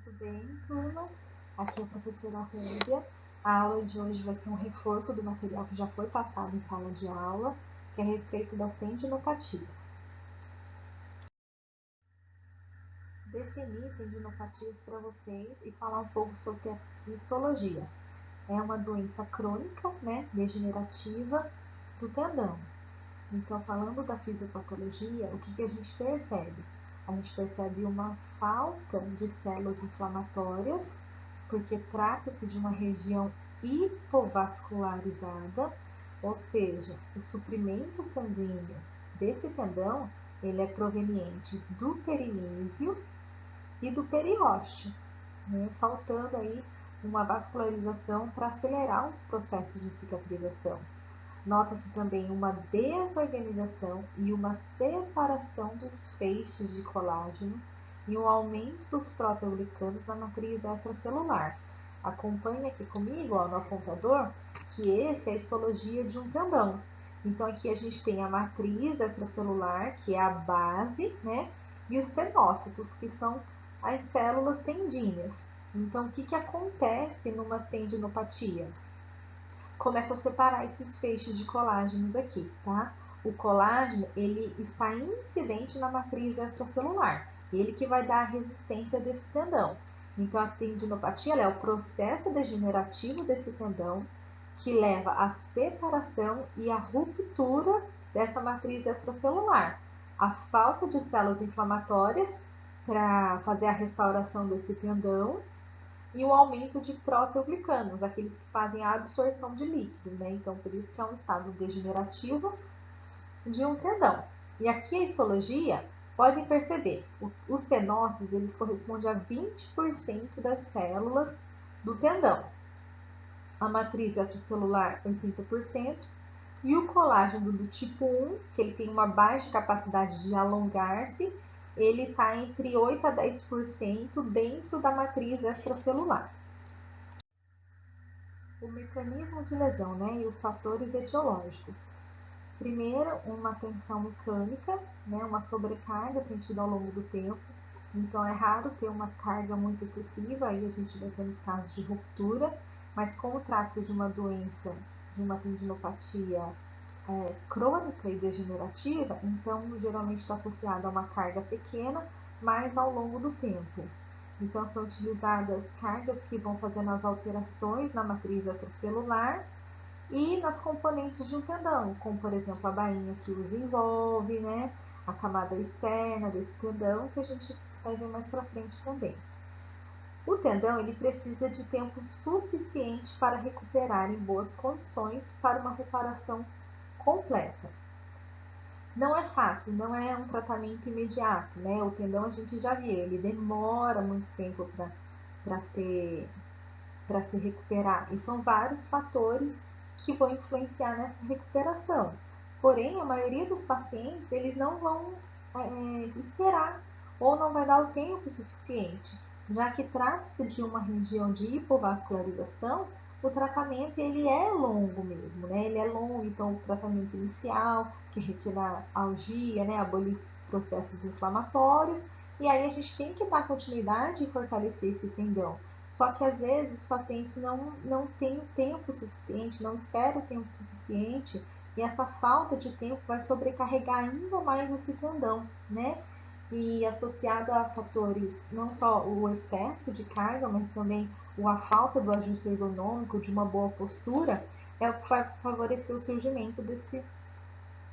Muito bem, turma. Aqui é a professora Rúbia. A aula de hoje vai ser um reforço do material que já foi passado em sala de aula, que é a respeito das tendinopatias. Definir tendinopatias para vocês e falar um pouco sobre a histologia. É uma doença crônica, degenerativa do tendão. Então, falando da fisiopatologia, o que a gente percebe? A gente percebe uma falta de células inflamatórias, porque trata-se de uma região hipovascularizada, ou seja, o suprimento sanguíneo desse tendão ele é proveniente do perínesio e do periósteo, faltando aí uma vascularização para acelerar os processos de cicatrização. Nota-se também uma desorganização e uma separação dos feixes de colágeno e um aumento dos proteoglicanos na matriz extracelular. Acompanhe aqui comigo no apontador que essa é a histologia de um tendão. Então aqui a gente tem a matriz extracelular, que é a base, e os tenócitos, que são as células tendíneas. Então o que acontece numa tendinopatia? Começa a separar esses feixes de colágenos aqui, tá? O colágeno, ele está incidente na matriz extracelular, ele que vai dar a resistência desse tendão. Então, a tendinopatia é o processo degenerativo desse tendão que leva à separação e à ruptura dessa matriz extracelular. A falta de células inflamatórias para fazer a restauração desse tendão e o aumento de proteoglicanos, aqueles que fazem a absorção de líquido, Então, por isso que é um estado degenerativo de um tendão. E aqui a histologia, podem perceber, os tenócitos, eles correspondem a 20% das células do tendão. A matriz extracelular, 80%, e o colágeno do tipo 1, que ele tem uma baixa capacidade de alongar-se, ele está entre 8 a 10% dentro da matriz extracelular. O mecanismo de lesão, e os fatores etiológicos. Primeiro, uma tensão mecânica, uma sobrecarga sentida ao longo do tempo. Então, é raro ter uma carga muito excessiva, aí a gente vai ter os casos de ruptura, mas como trata-se de uma doença, de uma tendinopatia crônica e degenerativa, então geralmente está associada a uma carga pequena, mas ao longo do tempo. Então são utilizadas cargas que vão fazendo as alterações na matriz extracelular e nas componentes de um tendão, como por exemplo a bainha que os envolve, a camada externa desse tendão, que a gente vai ver mais para frente também. O tendão ele precisa de tempo suficiente para recuperar em boas condições para uma reparação completa. Não é fácil, não é um tratamento imediato, O tendão a gente já viu, ele demora muito tempo para se recuperar. E são vários fatores que vão influenciar nessa recuperação. Porém, a maioria dos pacientes, eles não vão esperar ou não vai dar o tempo suficiente, já que trata-se de uma região de hipovascularização. O tratamento ele é longo mesmo, Ele é longo, então o tratamento inicial, que é retirar a algia, abolir processos inflamatórios, e aí a gente tem que dar continuidade e fortalecer esse tendão. Só que às vezes os pacientes não têm o tempo suficiente, não esperam o tempo suficiente, e essa falta de tempo vai sobrecarregar ainda mais esse tendão, E associado a fatores, não só o excesso de carga, mas também a falta do ajuste ergonômico, de uma boa postura, é o que vai favorecer o surgimento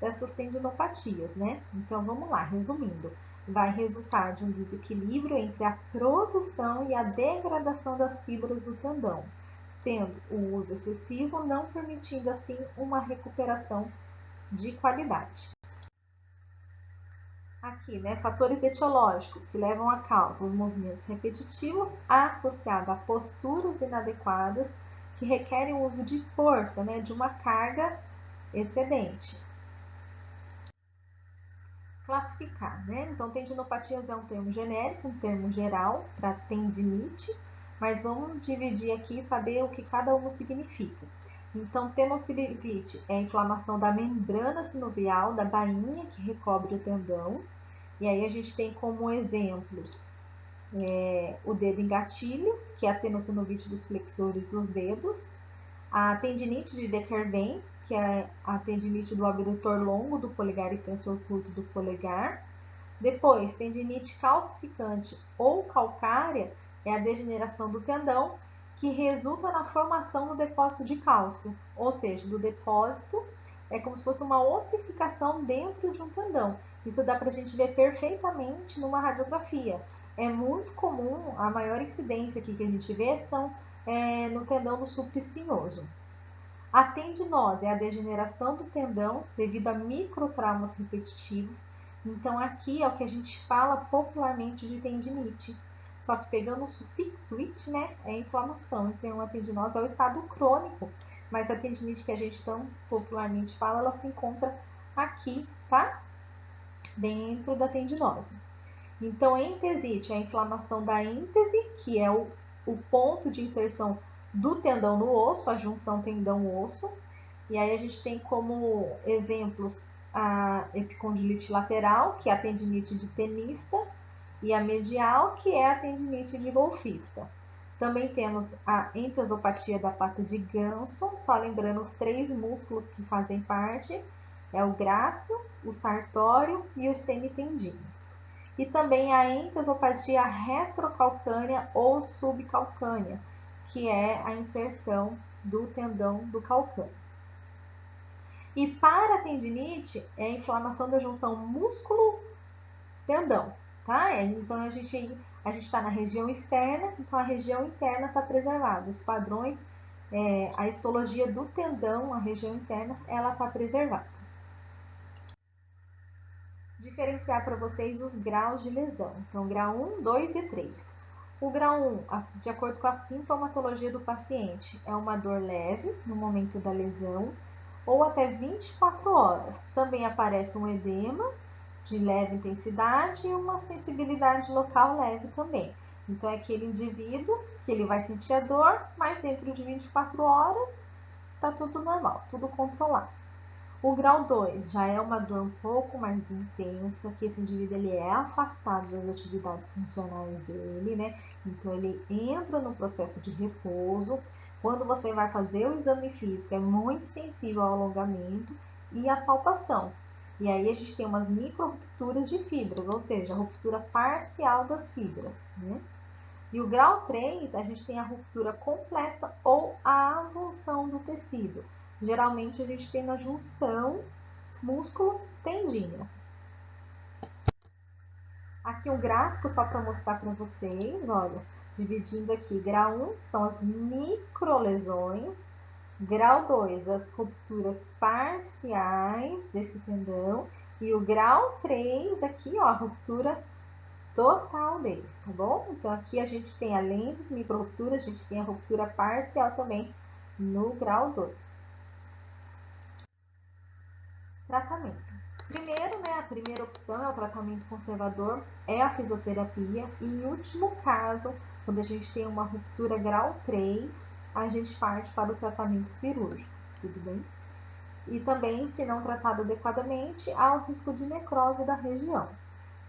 dessas tendinopatias, Então vamos lá, resumindo. Vai resultar de um desequilíbrio entre a produção e a degradação das fibras do tendão, sendo o uso excessivo não permitindo assim uma recuperação de qualidade. Aqui, fatores etiológicos que levam a causa os movimentos repetitivos associados a posturas inadequadas que requerem o uso de força, de uma carga excedente. Classificar, Então, tendinopatias é um termo genérico, um termo geral para tendinite, mas vamos dividir aqui e saber o que cada uma significa. Então, tenosinevite é a inflamação da membrana sinovial, da bainha que recobre o tendão, e aí a gente tem como exemplos o dedo engatilho, que é a tenossinovite dos flexores dos dedos, a tendinite de De Quervain, que é a tendinite do abdutor longo do polegar e extensor curto do polegar. Depois, tendinite calcificante ou calcária é a degeneração do tendão, que resulta na formação do depósito de cálcio, ou seja, do depósito é como se fosse uma ossificação dentro de um tendão. Isso dá para a gente ver perfeitamente numa radiografia. É muito comum, a maior incidência aqui que a gente vê são no tendão do supraespinhoso. A tendinose é a degeneração do tendão devido a microtraumas repetitivos. Então, aqui é o que a gente fala popularmente de tendinite. Só que pegando o sufixo it, né, é inflamação. Então, a tendinose é o estado crônico, mas a tendinite que a gente tão popularmente fala, ela se encontra aqui, tá? Dentro da tendinose. Então, a entesite é a inflamação da íntese, que é o ponto de inserção do tendão no osso, a junção tendão-osso. E aí a gente tem como exemplos a epicondilite lateral, que é a tendinite de tenista, e a medial, que é a tendinite de golfista. Também temos a entesopatia da pata de ganso, só lembrando os 3 músculos que fazem parte, é o grácil, o sartório e o semitendino. E também a entesopatia retrocalcânea ou subcalcânea, que é a inserção do tendão do calcâneo. E para a tendinite, é a inflamação da junção músculo-tendão, tá? Então, a gente está na região externa, então a região interna está preservada. Os padrões, a histologia do tendão, a região interna, ela está preservada. Diferenciar para vocês os graus de lesão. Então, grau 1, 2 e 3. O grau 1, de acordo com a sintomatologia do paciente, é uma dor leve no momento da lesão ou até 24 horas. Também aparece um edema de leve intensidade e uma sensibilidade local leve também. Então, é aquele indivíduo que ele vai sentir a dor, mas dentro de 24 horas está tudo normal, tudo controlado. O grau 2 já é uma dor um pouco mais intensa, que esse indivíduo ele é afastado das atividades funcionais dele, né? Então ele entra no processo de repouso. Quando você vai fazer o exame físico, é muito sensível ao alongamento e à palpação. E aí a gente tem umas micro rupturas de fibras, ou seja, a ruptura parcial das fibras, né? E o grau 3, a gente tem a ruptura completa ou a avulsão do tecido. Geralmente a gente tem na junção músculo-tendina. Aqui um gráfico só para mostrar para vocês, olha, dividindo aqui, grau 1 são as microlesões, grau 2 as rupturas parciais desse tendão, e o grau 3 aqui, ó, a ruptura total dele, tá bom? Então aqui a gente tem, além das micro-rupturas, a gente tem a ruptura parcial também no grau 2. Tratamento. Primeiro, né, a primeira opção é o tratamento conservador, é a fisioterapia. E em último caso, quando a gente tem uma ruptura grau 3, a gente parte para o tratamento cirúrgico, tudo bem? E também, se não tratado adequadamente, há o risco de necrose da região.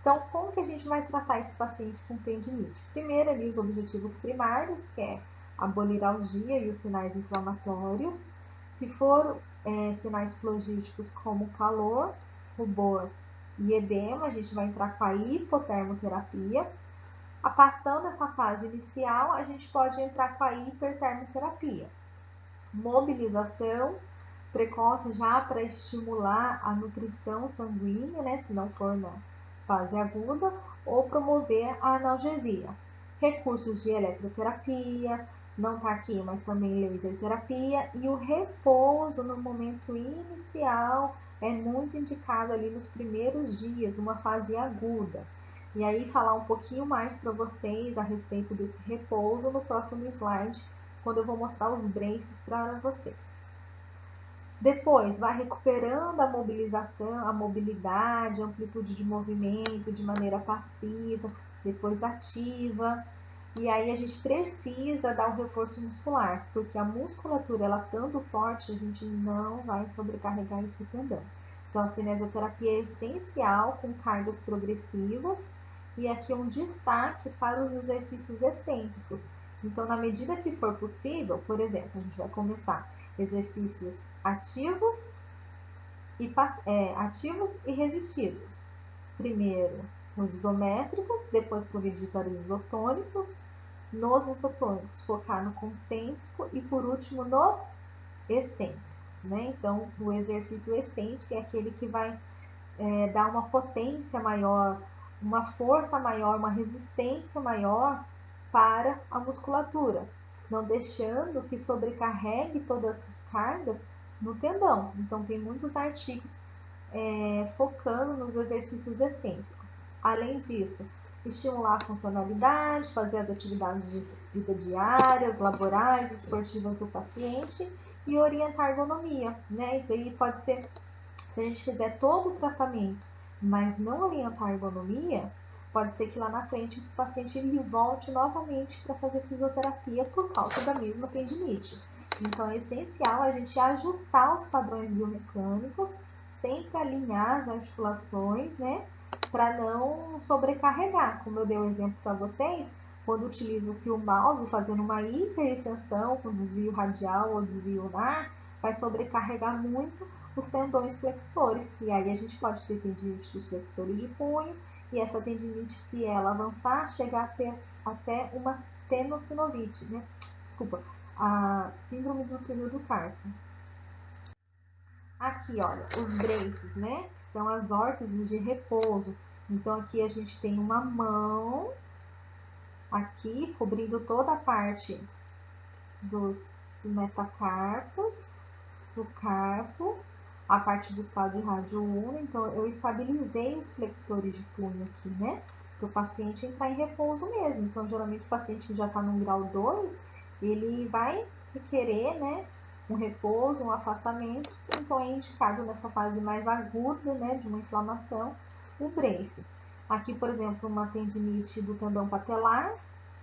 Então, como que a gente vai tratar esse paciente com tendinite? Primeiro, ali os objetivos primários, que é a boliralgia e os sinais inflamatórios. Se for sinais flogísticos como calor, rubor e edema, a gente vai entrar com a hipotermoterapia. Passando essa fase inicial, a gente pode entrar com a hipertermoterapia. Mobilização precoce já para estimular a nutrição sanguínea, né, se não for na fase aguda, ou promover a analgesia. Recursos de eletroterapia, não está aqui, mas também laser terapia, e o repouso no momento inicial é muito indicado ali nos primeiros dias, numa fase aguda. E aí falar um pouquinho mais para vocês a respeito desse repouso no próximo slide, quando eu vou mostrar os braces para vocês. Depois, vai recuperando a mobilização, a mobilidade, a amplitude de movimento de maneira passiva, depois ativa. E aí a gente precisa dar o reforço muscular, porque a musculatura, ela estando forte, a gente não vai sobrecarregar esse tendão. Então, a cinesioterapia é essencial, com cargas progressivas, e aqui um destaque para os exercícios excêntricos. Então, na medida que for possível, por exemplo, a gente vai começar exercícios ativos e resistidos. Primeiro, os isométricos, depois progredir para os isotônicos, nos isotônicos focar no concêntrico e, por último, nos excêntricos. Né? Então, o exercício excêntrico é aquele que vai dar uma potência maior, uma força maior, uma resistência maior para a musculatura, não deixando que sobrecarregue todas as cargas no tendão. Então, tem muitos artigos focando nos exercícios excêntricos. Além disso, estimular a funcionalidade, fazer as atividades de vida diárias, laborais, esportivas do paciente e orientar a ergonomia. Né? Isso aí pode ser, se a gente fizer todo o tratamento, mas não orientar a ergonomia, pode ser que lá na frente esse paciente volte novamente para fazer fisioterapia por causa da mesma tendinite. Então é essencial a gente ajustar os padrões biomecânicos, sempre alinhar as articulações, né, para não sobrecarregar. Como eu dei um exemplo para vocês, quando utiliza-se o mouse fazendo uma hiperextensão com desvio radial ou desvio unar, vai sobrecarregar muito os tendões flexores. E aí a gente pode ter tendinite dos flexores de punho, e essa tendinite, se ela avançar, chegar a ter até uma tenossinovite, né? Desculpa, a síndrome do túnel do carpo. Aqui, olha, os braces, né? Que são as órteses de repouso. Então, aqui a gente tem uma mão aqui cobrindo toda a parte dos metacarpos, do carpo, a parte do estado rádio 1. Então, eu estabilizei os flexores de punho aqui, né? Para o paciente entrar em repouso mesmo. Então, geralmente, o paciente que já está no grau 2, ele vai requerer, né, um repouso, um afastamento. Então, é indicado nessa fase mais aguda, né, de uma inflamação, o brace. Aqui, por exemplo, uma tendinite do tendão patelar,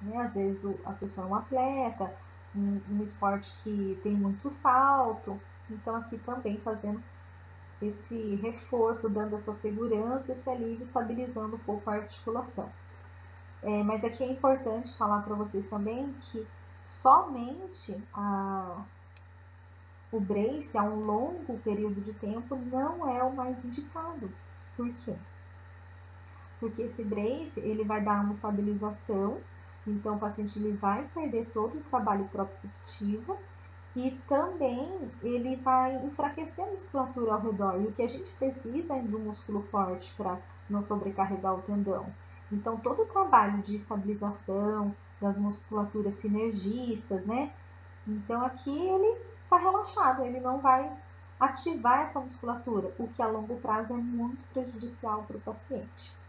né? Às vezes a pessoa é um atleta, um esporte que tem muito salto, então aqui também fazendo esse reforço, dando essa segurança, esse alívio, estabilizando um pouco a articulação. Mas aqui é importante falar para vocês também que somente o brace a um longo período de tempo não é o mais indicado. Por quê? Porque esse brace ele vai dar uma estabilização, então o paciente ele vai perder todo o trabalho proprioceptivo e também ele vai enfraquecer a musculatura ao redor. E o que a gente precisa é de um músculo forte para não sobrecarregar o tendão. Então todo o trabalho de estabilização das musculaturas sinergistas, né? Então aqui ele está relaxado, ele não vai ativar essa musculatura, o que a longo prazo é muito prejudicial para o paciente.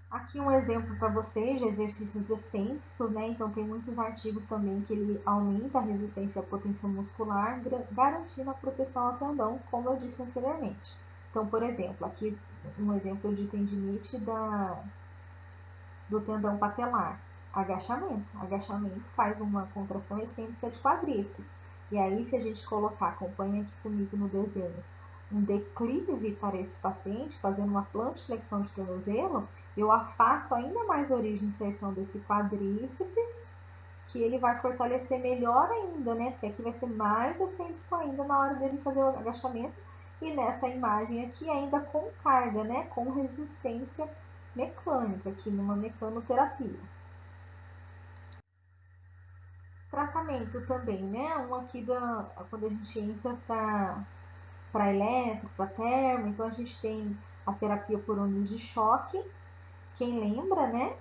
Aqui um exemplo para vocês de exercícios excêntricos, né? Então tem muitos artigos também que ele aumenta a resistência à potência muscular, garantindo a proteção ao tendão, como eu disse anteriormente. Então, por exemplo, aqui um exemplo de tendinite do tendão patelar. Agachamento. Agachamento faz uma contração excêntrica de quadríceps. E aí, se a gente colocar, acompanha aqui comigo no desenho, um declive para esse paciente, fazendo uma plantiflexão de tornozelo, eu afasto ainda mais a origem de inserção desse quadríceps, que ele vai fortalecer melhor ainda, né? Porque aqui vai ser mais excêntrico ainda na hora dele fazer o agachamento. E nessa imagem aqui ainda com carga, né? Com resistência mecânica, aqui numa mecanoterapia. Tratamento também, né? Um aqui quando a gente entra para elétrico, para termo, então a gente tem a terapia por ondas de choque. Quem lembra, né?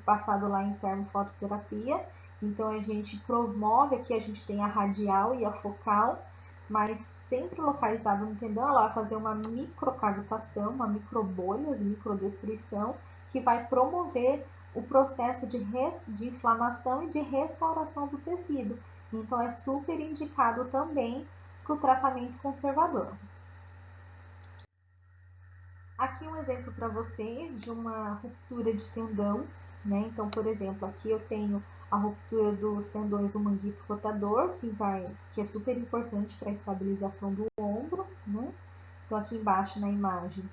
Passado lá em termofototerapia. Então a gente promove aqui, a gente tem a radial e a focal, mas sempre localizado no tendão, ela vai fazer uma microcavitação, uma microbolha, microdestruição, que vai promover o processo de inflamação e de restauração do tecido. Então é super indicado também para o tratamento conservador. Aqui um exemplo para vocês de uma ruptura de tendão, né? Então, por exemplo, aqui eu tenho a ruptura dos tendões do manguito rotador, que é super importante para a estabilização do ombro, né? Então, aqui embaixo na imagem,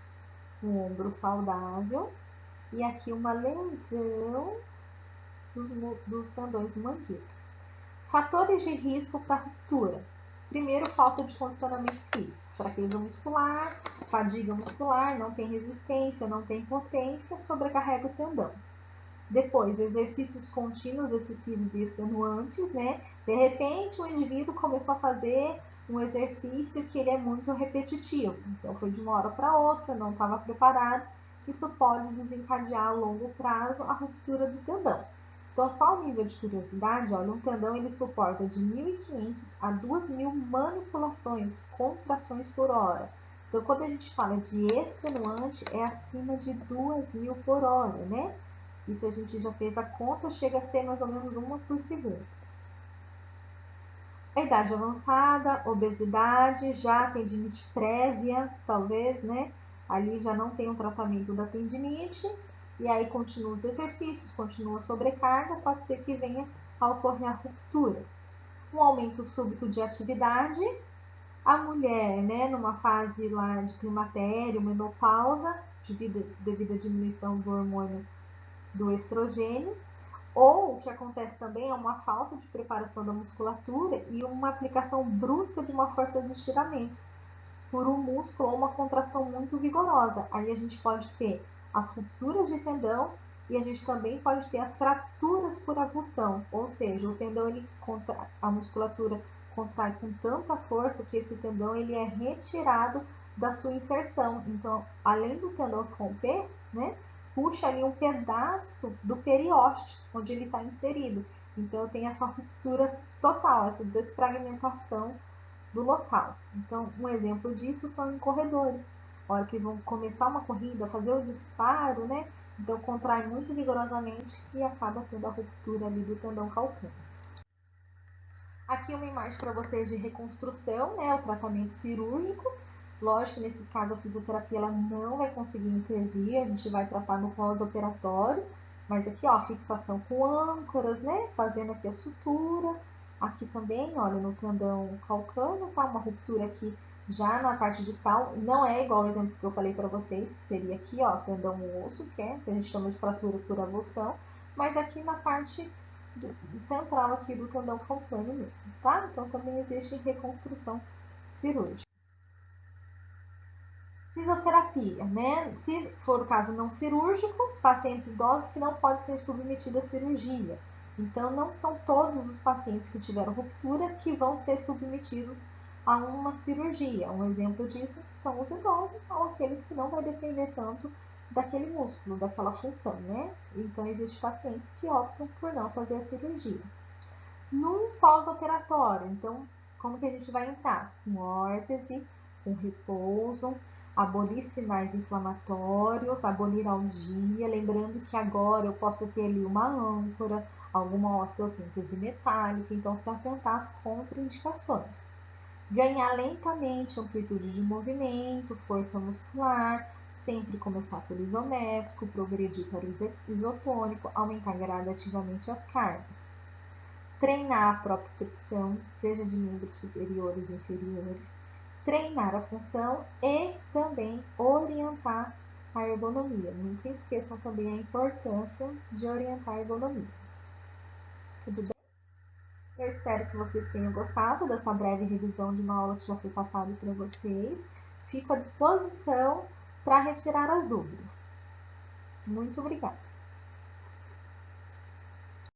um ombro saudável. e aqui uma lesão dos tendões do manguito. Fatores de risco para ruptura. Primeiro, falta de condicionamento físico, fraqueza muscular, fadiga muscular, não tem resistência, não tem potência, sobrecarrega o tendão. Depois, exercícios contínuos, excessivos e extenuantes, né? De repente, o indivíduo começou a fazer um exercício que ele é muito repetitivo. Então, foi de uma hora para outra, não estava preparado. Isso pode desencadear a longo prazo a ruptura do tendão. Então, só o nível de curiosidade, olha, um tendão ele suporta de 1.500 a 2.000 manipulações, contrações por hora. Então, quando a gente fala de extenuante, é acima de 2.000 por hora, né? Isso a gente já fez a conta, chega a ser mais ou menos uma por segundo. A idade avançada, obesidade, já tendinite prévia, talvez, né? Ali já não tem um tratamento da tendinite, e aí continua os exercícios, continua a sobrecarga, pode ser que venha a ocorrer a ruptura. Um aumento súbito de atividade, a mulher, né, numa fase lá de climatério, menopausa, devido à diminuição do hormônio do estrogênio, ou o que acontece também é uma falta de preparação da musculatura e uma aplicação brusca de uma força de estiramento por um músculo ou uma contração muito vigorosa. Aí a gente pode ter as rupturas de tendão e a gente também pode ter as fraturas por avulsão, ou seja, o tendão a musculatura contrai com tanta força que esse tendão ele é retirado da sua inserção. Então, além do tendão se romper, né, puxa ali um pedaço do periósteo onde ele está inserido. Então, eu tenho essa ruptura total, essa desfragmentação do local. Então, um exemplo disso são em corredores. A hora que vão começar uma corrida, fazer o disparo, né? Então, contrai muito vigorosamente e acaba tendo a ruptura ali do tendão calcâneo. Aqui uma imagem para vocês de reconstrução, né? O tratamento cirúrgico. Lógico que nesse caso a fisioterapia ela não vai conseguir intervir, a gente vai tratar no pós-operatório. Mas aqui, ó, fixação com âncoras, né? Fazendo aqui a sutura. Aqui também, olha, no tendão calcâneo, tá? Uma ruptura aqui já na parte distal. Não é igual ao exemplo que eu falei para vocês, que seria aqui, ó, tendão osso, que a gente chama de fratura por avulsão. Mas aqui na parte central aqui do tendão calcâneo mesmo, tá? Então também existe reconstrução cirúrgica. Fisioterapia, né? Se for o caso não cirúrgico, pacientes idosos que não podem ser submetidos à cirurgia. Então, não são todos os pacientes que tiveram ruptura que vão ser submetidos a uma cirurgia. Um exemplo disso são os idosos ou aqueles que não vai depender tanto daquele músculo, daquela função, né? Então, existem pacientes que optam por não fazer a cirurgia. No pós-operatório, então, como que a gente vai entrar? Com órtese, com repouso, abolir sinais inflamatórios, abolir algia, lembrando que agora eu posso ter ali uma âncora, alguma osteossíntese metálica, então se atentar às contraindicações. Ganhar lentamente amplitude de movimento, força muscular, sempre começar pelo isométrico, progredir para o isotônico, aumentar gradativamente as cargas. Treinar a propriocepção, seja de membros superiores e inferiores, treinar a função e também orientar a ergonomia. Nunca esqueçam também a importância de orientar a ergonomia. Tudo bem? Eu espero que vocês tenham gostado dessa breve revisão de uma aula que já foi passada para vocês. Fico à disposição para retirar as dúvidas. Muito obrigada!